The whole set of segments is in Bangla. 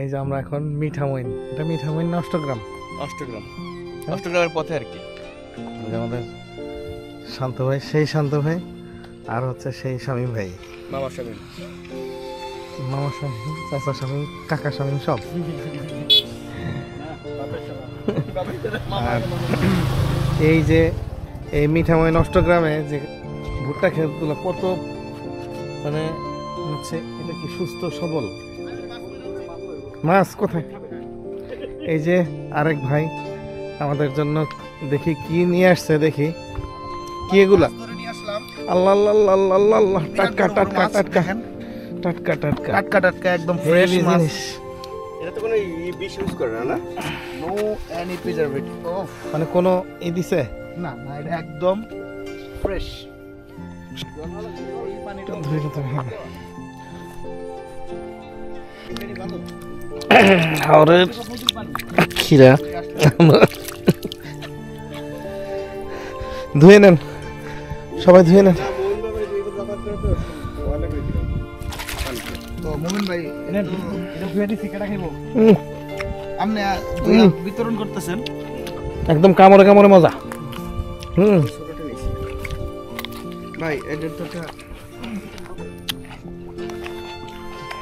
এই যে আমরা এখন মিঠামইন, এটা মিঠামইন না অষ্টগ্রাম? অষ্টগ্রামের পথে আর কি। আমাদের শান্ত ভাই, সেই শান্ত ভাই, আর হচ্ছে সেই শামীম ভাই, মামা শামীম, চাচা শামীম, কাকা শামীম সব। আর এই যে এই মিঠামইন অষ্টগ্রামে যে ভুট্টা ক্ষেতগুলো কত মানে হচ্ছে, এটা কি সুস্থ সবল মাছ কোথায়? এই যে আরেক ভাই আমাদের জন্য দেখি কি নিয়ে আসছে, দেখি কি এগুলা। আল্লাহ আল্লাহ আল্লাহ আল্লাহ আল্লাহ, টাটকা টাটকা টাটকা টাটকা টাটকা টাটকা টাটকা একদম ফ্রেশ মাছ। জিনিস। এটা তো কোনো বিষ ইউজ করে না, নো এনি প্রিজারভেটিভ। মানে কোনো ই দিছে না না, এটা একদম ফ্রেশ। হাওরের খিরা ধুয়ে নেন, সবাই ধুয়ে নেন। তো মোমিন ভাই এটা ধুয়ে দিছি, কেটা খাইবো? আপনি বিতরণ করতেছেন একদম কামড়ে কামড়ে মজা। ভাই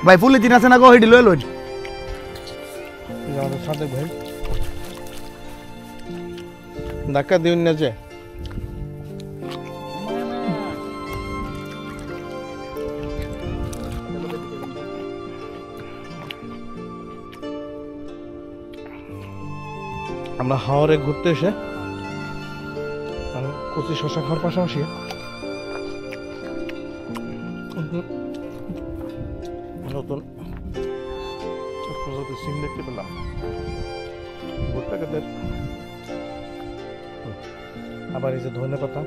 ভাই ফুলি দিন আছে না গো, হেডি লই লই। সাথে ভাই ধাক্কা দিন না যে আমরা হাওরে ঘুরতে এসে কচি শশা খাওয়ার পাশাপাশি নতুন প্রজাতির সিম দেখতে পেলাম। ভুট্টা ক্ষেতের আবার এই যে ধনে পাতা,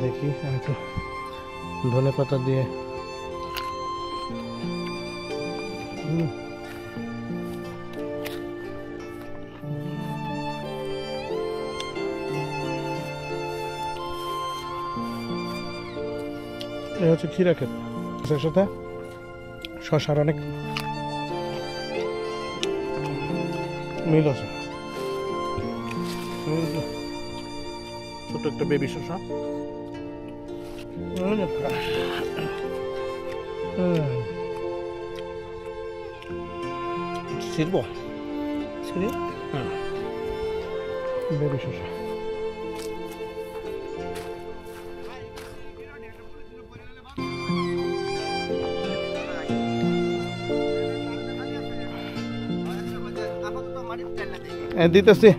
দেখি আমি একটু ধনে পাতা দিয়ে এই হচ্ছে ক্ষীরা ক্ষেত, এর সাথে শশার অনেক মিল আছে। ছোট একটা বেবি শশা, ছিড়বো ছিড়ে বেবি শশা। দিতেছি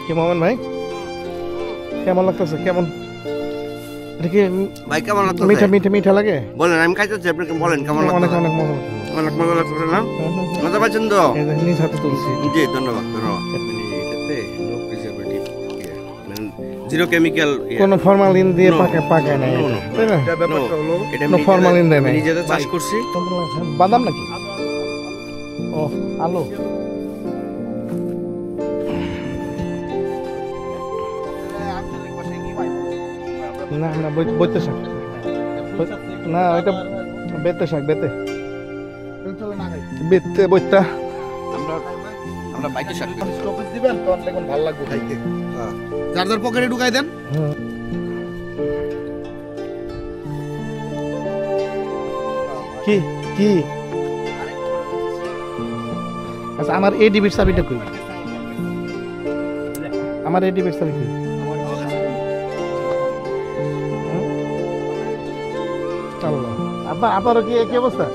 কি মোমেন ভাই, কেমন লাগতেছে? কেমন এটা কি ভাই কেমন লাগতেছে? মিঠা মিঠা মিঠা লাগে? বলেন, আমি খাইতেছি, আপনি বলেন কেমন লাগতেছে? অনেক অনেক মজা, অনেক মজা লাগতেছে না? মজা পাচ্ছেন তো? এই যে নিজ হাতে তুলছি। জি ধন্যবাদ ধন্যবাদ। এটাতে নো প্রিজারভেটিভ, জিরো কেমিক্যাল, কোনো ফরমালিন দিয়ে পাকায় না, তাই না? এটা ব্যাপারটা হলো এটা কোনো ফরমালিন দেয় না। নিজেদের চাষ করছি। বাদাম নাকি? ও আলু। না না বইতে শাক না, ওইটা বেতে শাক, বেতে বেতে বইটা। আমরা বাইকে শাক স্টপেজ দিবেন তো দেখুন ভালো লাগবে খাইতে। যার যার পকেটে ঢুকাই দেন। কি কি আচ্ছা, আমার এডিবির চাবিটা কই? আমার এডিবির চাবি কই? আপনারও কি একই অবস্থা?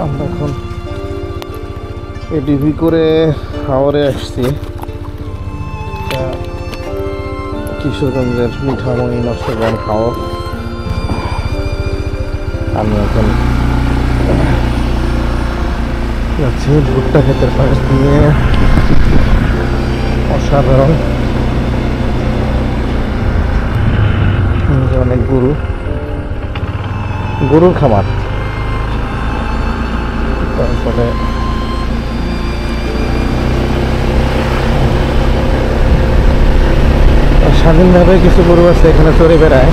আমরা এখন এডিভি করে হাওরে আসছি, কিশোরগঞ্জের মিঠামইন অষ্টগ্রাম হাওর। আমি এখন যাচ্ছি ভুট্টা ক্ষেতের পাশ দিয়ে, অসাধারণ অনেক গরুর খামার। তারপরে স্বাধীনভাবে কিছু গরু আছে এখানে চড়ে বেড়ায়।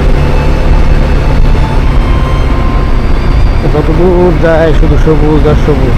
যত দূর যায় শুধু সবুজ আর সবুজ।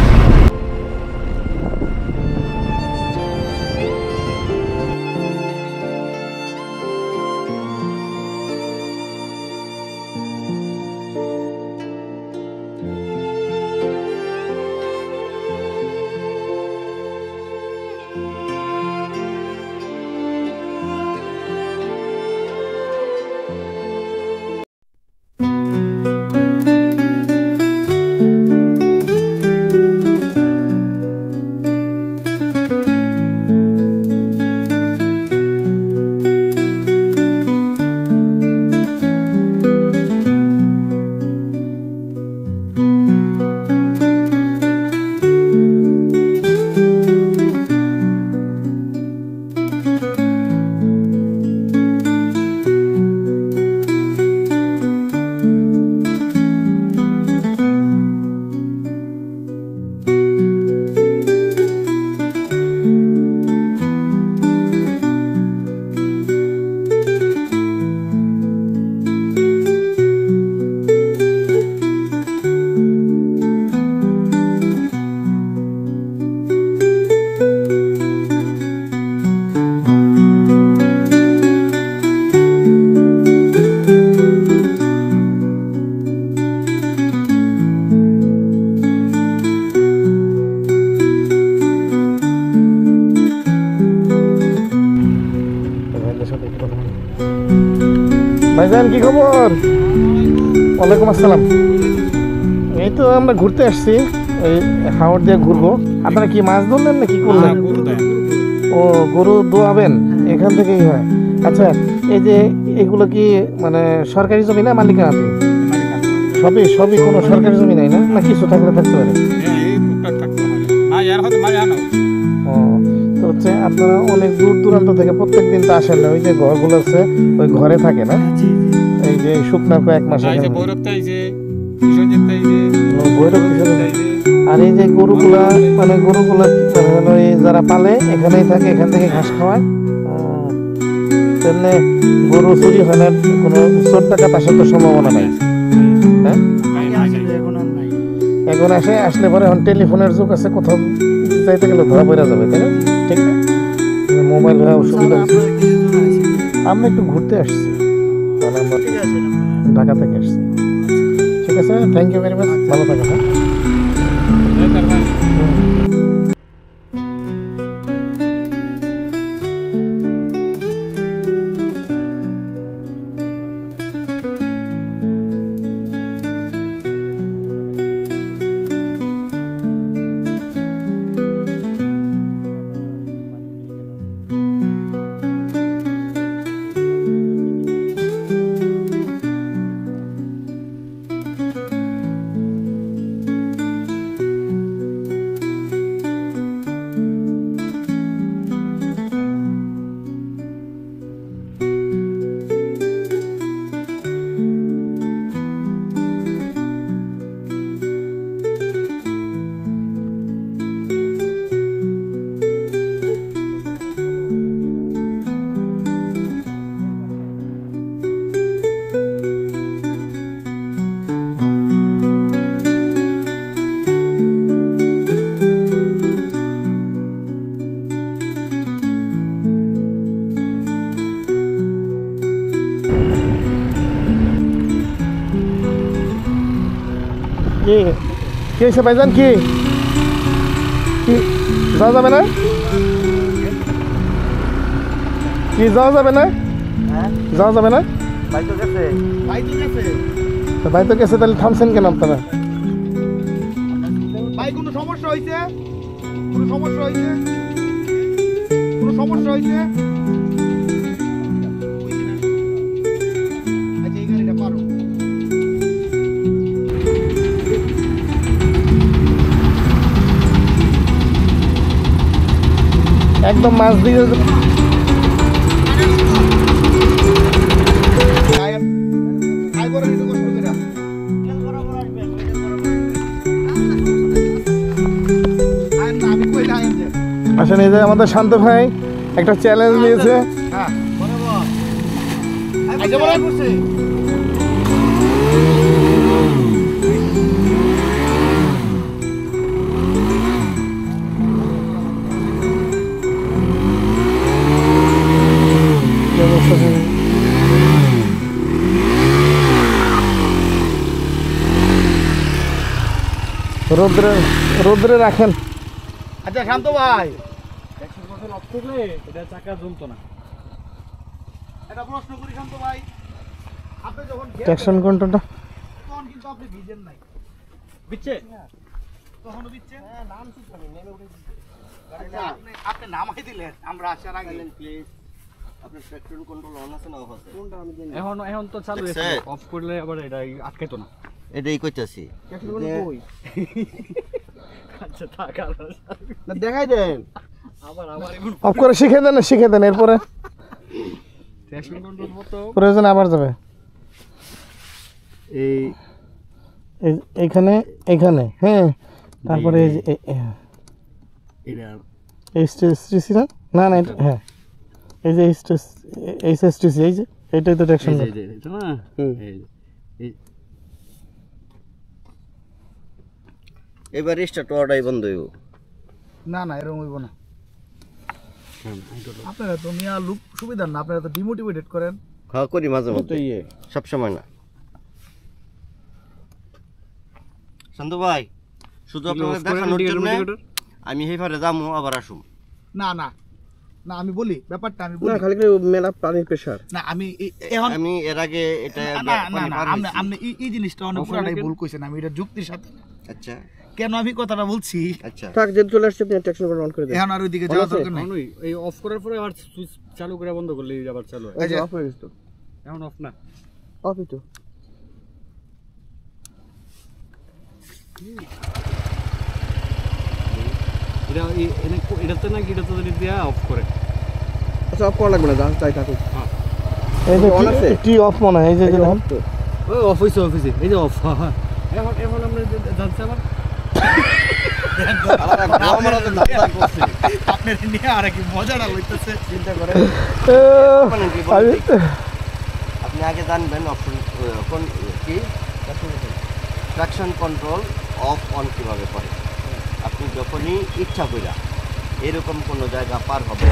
ভাইজান কি খবর? ওয়ালাইকুম আসসালাম। এই তো আমরা ঘুরতে আসছি, এই হাওড় দিয়ে ঘুরবো। আপনারা কি মাছ ধরলেন না কি করলেন? ও গরু দোয়াবেন এখান থেকেই হয়। আচ্ছা এই যে এগুলো কি মানে সরকারি জমি না মালিকানাধীন? সবই কোনো সরকারি জমি নাই না কিছু থাকলে থাকতে পারে? ও তো হচ্ছে আপনারা অনেক দূর দূরান্ত থেকে প্রত্যেক দিন তো আসেন না, ওই যে ঘরগুলো আছে ওই ঘরে থাকে না? এই যে শুকনা কয়েক মাস আর এই যে গরুগুলা মানে ওই যারা পালে এখানেই থাকে, এখান থেকে ঘাস খাওয়ায়। তেমনি গরু চুরি হয় না, কোনো চোর ডাকাত আসার তো সম্ভাবনা নাই। হ্যাঁ এখন আসলে পরে এখন টেলিফোনের যুগ আছে, কোথাও যাইতে গেলে ধরা পড়া যাবে, তাই না? ঠিক না, মোবাইল হয়ে অসুবিধা হচ্ছে। আমরা একটু ঘুরতে আসছি, মানে আমরা ঢাকা থেকে আসছি। ঠিক আছে, থ্যাংক ইউ ভেরি মাচ, ভালো থাকো। হ্যাঁ কি হয়েছে ভাইজান? কি যাওয়া যাবে না? কি যাওয়া যাবে না? যাওয়া যাবে না? ভাই তো গেছে, তাহলে থামছেন কেন আপনারা? ভাই কোনো সমস্যা হয়েছে? কোনো সমস্যা হয়েছে? কোনো সমস্যা হয়েছে? আচ্ছা এই গাড়িটা পারো। একদম মাছ দিয়ে আসেন, এই যে আমাদের শান্ত ভাই একটা চ্যালেঞ্জ নিয়েছে। হ্যাঁ আইজা বড় করছে রোদ্রে রোদ্রে রাখেন। আচ্ছা শান্ত ভাই এটা চাকা জমতো না। একটা প্রশ্ন করি শান্ত ভাই, আপনি যখন ট্রাকশন কন্ট্রোলটা তখন কিন্তু আপনি ভিজেন নাই, বিচ্ছে তখনও দিচ্ছে নাম ঠিক করে নেমে উঠে দিচ্ছে। আপনি নামাই দিলেন আমরা আসার আগে। প্লিজ আপনার ট্রাকশন কন্ট্রোল অন আছে না অফ আছে? এখন তো চালু দেখছে? আছে, অফ করলে আবার এটা আটকাইতো না। এটাই কইতাছি। আচ্ছা থাক আর না দেখাই দেন। আবার এখন অফ করে শিখে দেন এরপরে ট্রাকশন কন্ট্রোল মতো প্রয়োজন আবার যাবে। এই এইখানে এইখানে হ্যাঁ, তারপরে এই যে এটা এই স্টেসি না না না এটা হ্যাঁ, এই যে এই স্টেসি এই যে এইটাই তো ট্রাকশন। এটা না এবার স্টার্ট অর্ডাই বন্ধ হইব। না না এরকম হইব না। আপনারা তো মিয়া লুক সুবিধা না, আপনারা তো ডিমোটিভেটেড করেন। হ্যাঁ করি মাঝে মধ্যে, সব সময় না। শান্ত ভাই শুধু আপনাদের দেখানোর জন্য আমি হেফারে যাবো আবার আসুম। না না না আমি বলি ব্যাপারটা, আমি বলি খালি মেলা পানির প্রেসার না আমি এখন আমি এর আগে এটা না না না আপনি আপনি এই জিনিসটা অনেক পুরাটাই ভুল কইছেন। আমি এটা যুক্তির সাথে না। আচ্ছা কেন আমি কথাটা বলছি, আচ্ছা ট্রাক যে চলে আসছে আপনি ট্রাকশন কন্ট্রোল অন করে দেন। এখন আর ওইদিকে যাওয়া দরকার নাই। এই অফ করার পরে আবার সুইচ চালু করে বন্ধ করলে আবার চালু হয়। এই যে অফ হয়ে গেছে তো, এখন অফ না। অফই তো। এটা এটাতে না কি এটাতে যদি দিয়া অফ করে। আচ্ছা অফ করা লাগবে না, যান চাই থাকুক। হ্যাঁ এই যে টি অফ মনে হয়, এই যে দিলাম ওই অফিসে এই যে অফ। হ্যাঁ এখন আমরা যাচ্ছি আবার আপনার নিয়ে আর কি মজাটা লইতেছে। চিন্তা করে আমি আপনি আগে জানবেন অপশন কোন কি ট্রাকশন কন্ট্রোল অফ অন কিভাবে করে। আপনি যখনই ইচ্ছা কইরা এরকম কোনো জায়গা পার হবে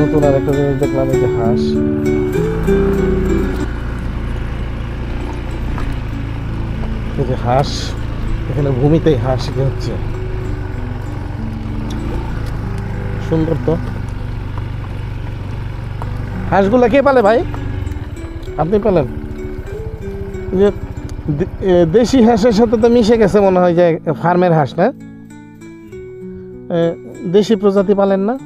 নতুন আর একটা জিনিস দেখলাম, এই যে হাঁস। এই যে হাঁস, এখানে ভূমিতেই হাঁস শিখে হচ্ছে, সুন্দর তো। হাঁসগুলা কে পালে ভাই? আপনি পালেন? যে দেশি হাঁসের সাথে তো মিশে গেছে মনে হয়, যে ফার্মের হাঁস না, দেশি প্রজাতি পালেন না?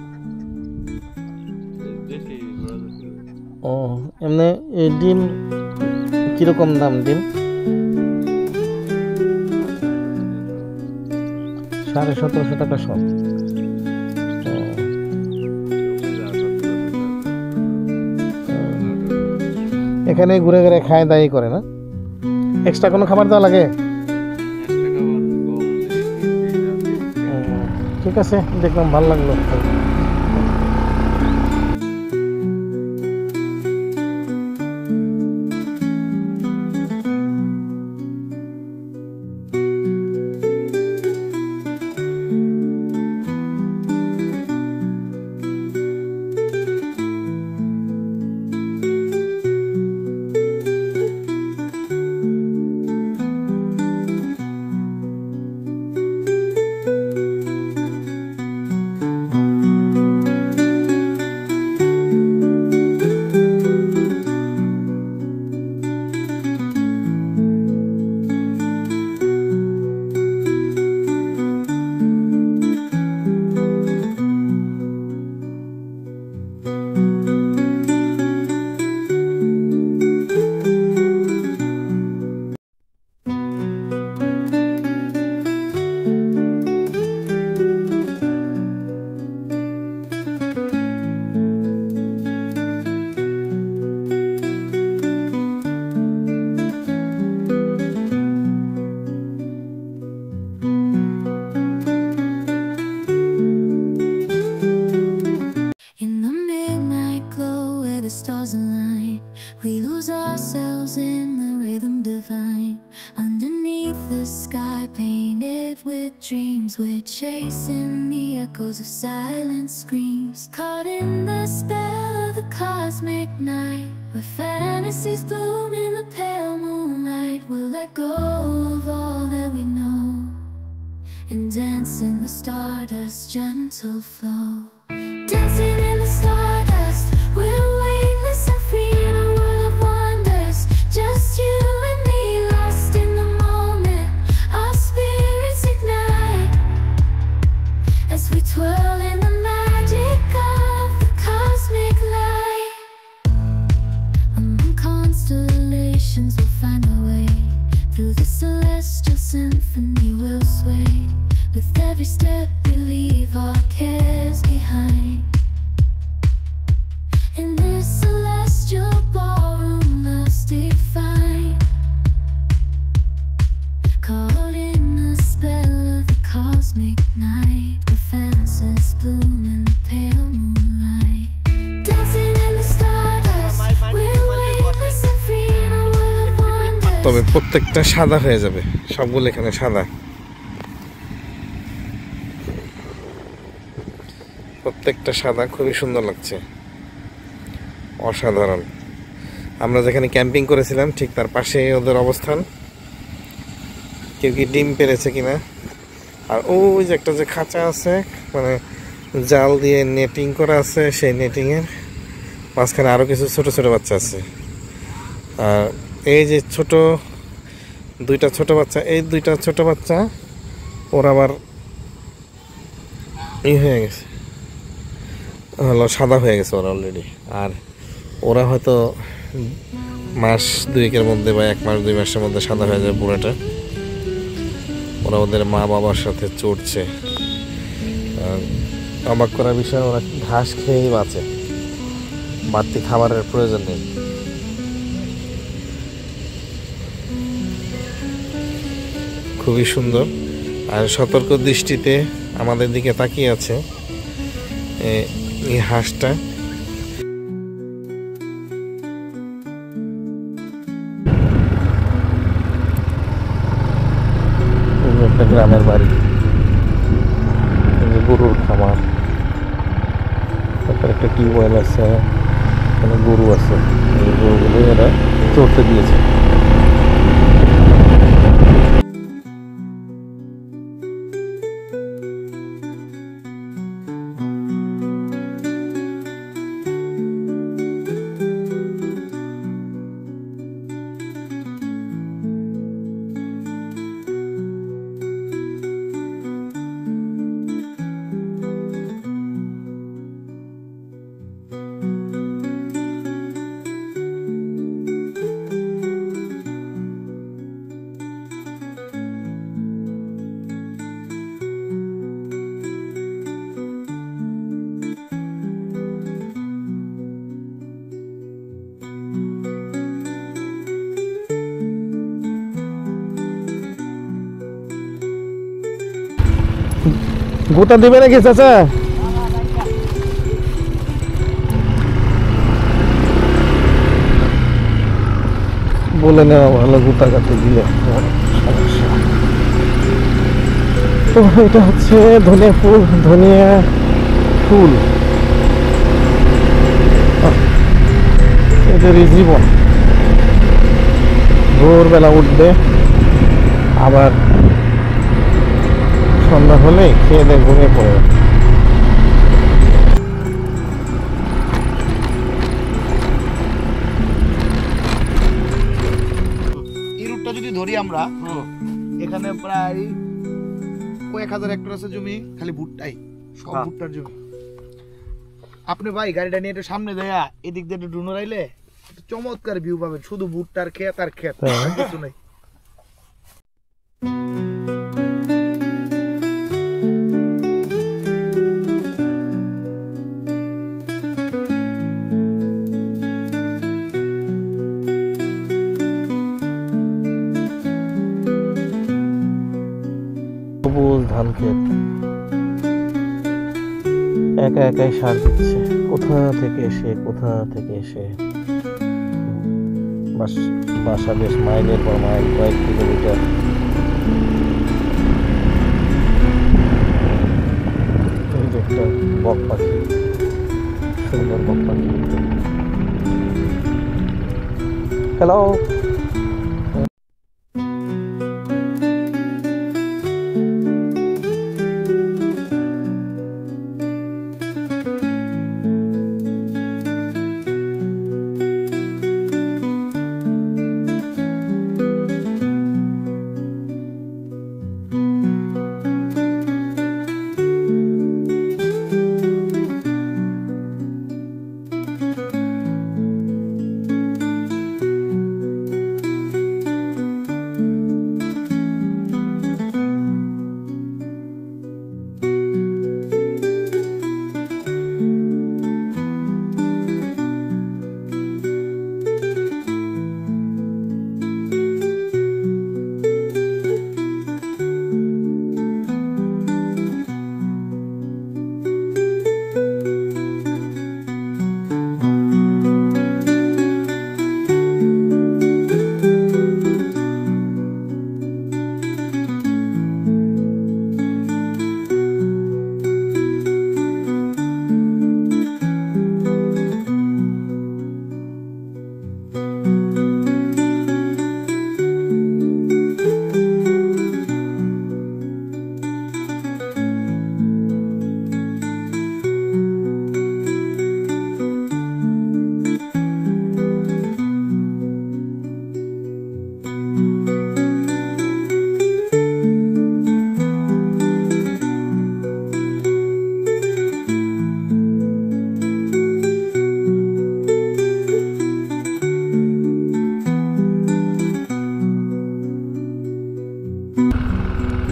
ও এমনি ডিম কিরকম দাম ডিম? 1750 টাকা সব। এখানে ঘুরে ঘুরে খায় দায়ী করে না? এক্সট্রা কোনো খাবার দেওয়া লাগে? ঠিক আছে, দেখলাম ভালো লাগলো। dreams. We're chasing the echoes of silent screams, caught in the spell of the cosmic night, where fantasies bloom in the pale moonlight. We'll let go of all that we know and dance in the stardust's gentle flow. Dancing in the stardust, we're weightless and free in a world of wonders. Just you and me, lost in the moment. Our spirits ignite as we twirl in the magic of the cosmic light. Among constellations we'll find our way, through the celestial symphony we'll sway. With every step we leave our cares behind. In this celestial ballroom, love's defined, caught in the spell of the cosmic night, where fantasies bloom in the pale moonlight. Dancing in the stardust, we're weightless and free in a world of wonders. তবে প্রত্যেকটা সাদা হয়ে যাবে, সবগুলো এখানে সাদা, প্রত্যেকটা সাদা, খুবই সুন্দর লাগছে, অসাধারণ। আমরা যেখানে ক্যাম্পিং করেছিলাম ঠিক তার পাশে ওদের অবস্থান। কেউ কি ডিম পেরেছে কিনা। আর ওই যে একটা যে খাঁচা আছে, মানে জাল দিয়ে নেটিং করা আছে, সেই নেটিংয়ের মাঝখানে আরও কিছু ছোট ছোট বাচ্চা আছে। আর এই যে দুইটা ছোট বাচ্চা, এই দুইটা ছোট বাচ্চা ওরা আবার হয়ে গেছে, হলো সাদা হয়ে গেছে ওরা অলরেডি। আর ওরা হয়তো মাস দুয়েকের মধ্যে বা 1 মাস 2 মাসের মধ্যে সাদা হয়ে যাবে পুরোটা। ওরা ওদের মা বাবার সাথে চড়ছে। অবাক করার বিষয়, ওরা ঘাস খেয়েই বাঁচে, বাড়তি খাবারের প্রয়োজন নেই। খুবই সুন্দর আর সতর্ক দৃষ্টিতে আমাদের দিকে তাকিয়ে আছে এই হাঁসটা। একটা গ্রামের বাড়ি, গরুর খামার, তারপর একটা টিউবওয়েল আছে, এখানে গরু আছে, এই গরুগুলো এরা চড়তে দিয়েছে। গোটা দেবে নাকি চাচা? বলে নেওয়া ভালো, গোটা কাটে দিলে সমস্যা। তো এটা হচ্ছে ধনিয়া ফুল, এদেরই জীবন। ভোরবেলা উঠবে, আবার সন্ধ্যা হলে খেয়ে দিয়ে ঘুমিয়ে পড়ে। এই রুটটা যদি ধরি আমরা, এখানে প্রায় কয়েক হাজার হেক্টর আছে জমি, খালি ভুট্টাই, সব ভুট্টার জমি। আপনি ভাই গাড়িটা নিয়ে একটু সামনে দেয়া এদিক দিয়ে একটু ডুনোরাইলে চমৎকার ভিউ পাবেন, শুধু ভুট্টার ক্ষেত আর ক্ষেত, কিছু নেই। ধান ক্ষেত, একা একাই সার দিচ্ছে, কোথা থেকে এসে বাসা বেশ মাইলের পর মাইল, কয়েক কিলোমিটার। বক পাখি, সুন্দর বক পাখি। হ্যালো,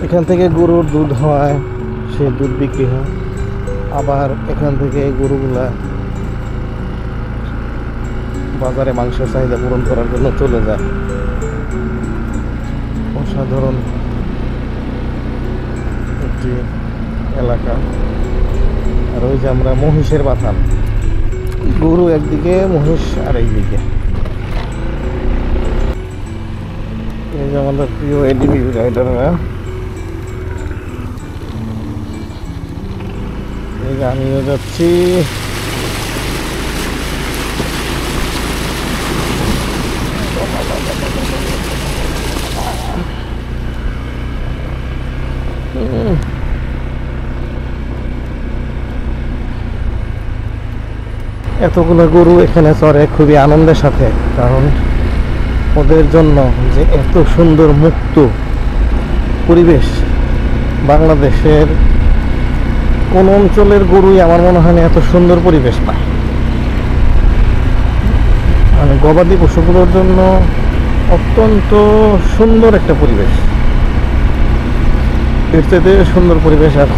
এখান থেকে গরুর দুধ হয়, সেই দুধ বিক্রি হয়। আবার এখান থেকে গরুগুলা বাজারে মাংসের চাহিদা পূরণ করার জন্য চলে যায়। অসাধারণ একটি এলাকা। আর ওই যে আমরা মহিষের বাথান, গরু একদিকে, মহিষ আর একদিকে। এই যে আমাদের প্রিয় এডিবি রাইডাররা, এই যে আমিও যাচ্ছি। এতগুলো গরু এখানে চড়ে খুবই আনন্দের সাথে, কারণ ওদের জন্য যে এত সুন্দর মুক্ত পরিবেশ, বাংলাদেশের কোন অঞ্চলের গরুই আমার মনে হয় না এত সুন্দর পরিবেশ পায়। মানে গবাদি পশুগুলোর জন্য অত্যন্ত সুন্দর একটা পরিবেশ, এর চাইতে সুন্দর পরিবেশ আর